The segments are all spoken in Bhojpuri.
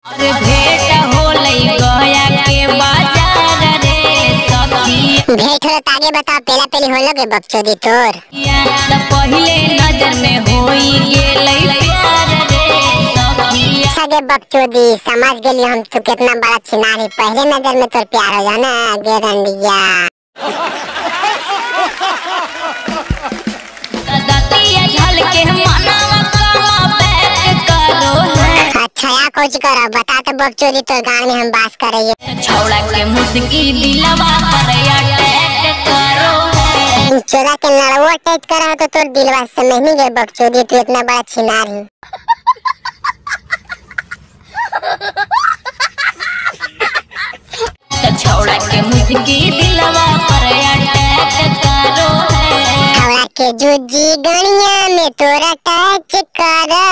अरे भेंट होलई गया के बाजार रे सखी। भेंट हो तो आगे बताओ, पहला पहली हो लोगे बकचोदी तोर। या पहले नजर में होई गेलई प्यार रे सखी। सगे बकचोदी समझ गेली हम, तू कितना बड़ा छिनार है। पहले नजर में तोर प्यार हो जाना गेरंडिया। दतिया झलके मनवा कमा बैक करो है। अच्छा या कुछ करो, बता तो बकचोदी तोर गांव में हम बास करे। छौड़ा के मुस्की दिलवा पर अटैक करो है। चोरा के लड़वा अटैच करा तो तोर दिलवा से नहीं गए बकचोदी, तू इतना बड़ा छिनार है। छौड़ा के मुस्की दिलवा पर अटैक करो है। छौड़ा के जुजी गणिया में तोरा टच करा।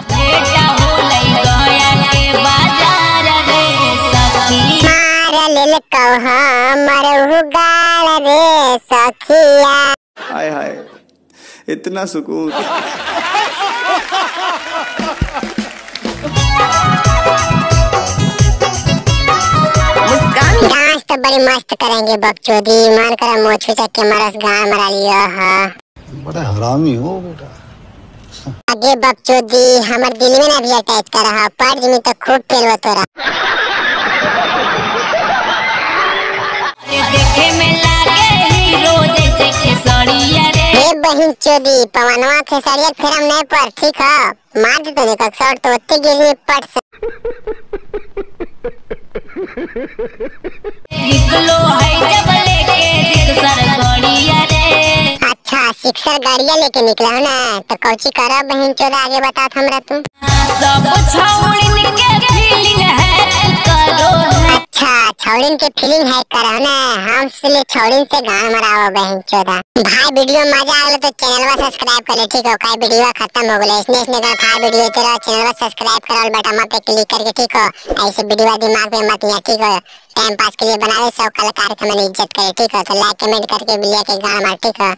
बेटा होलई गया के बाजार रे सखी। मार लेल कहो मरहु गाल रे सखिया। हाय हाय इतना सुकून। डांस तो बड़ी मस्त करेंगे बकचोदी, मन करा मोछू चक के मरस गान मरा लियो है। बड़ा हरामी हो बेटा। आगे बकचोदी हमर दिल में ना भी अटैच कर रहा, पर जमी तो खूब पेलवा तोरा। देखे में लागे हीरो जैसे खेसरिया रे। हे बहिन चोदी पवनवा खेसरिया फिरम नहीं पर ठीक है, मार दे तने का शॉट तो ओते गिरनी पट से। निकलो है जब लेके सिक्सर गड़िया रे। अच्छा सिक्सर गाड़िया लेके निकला हो ना, तो कौची करा बहन चोदा आगे बता हमरा तू। सब छौड़िन के फीलिंग है करो है। अच्छा छौड़िन के फीलिंग है करो ना, हम इसलिए छौड़िन से गान मराओ बहन चोदा। भाई वीडियो मजा आवे तो चैनल को सब्सक्राइब कर ले ठीक है। काई वीडियो खत्म हो गले इसने का था वीडियो तेरा चैनल को सब्सक्राइब कर बटन पे क्लिक करके ठीक है। ऐसे वीडियो दिमाग में मत लिया ठीक है, टाइम पास के लिए बनाए सब कलाकार की मैंने इज्जत करे ठीक है। तो लाइक कमेंट करके बिलिया के गान मार ठीक है।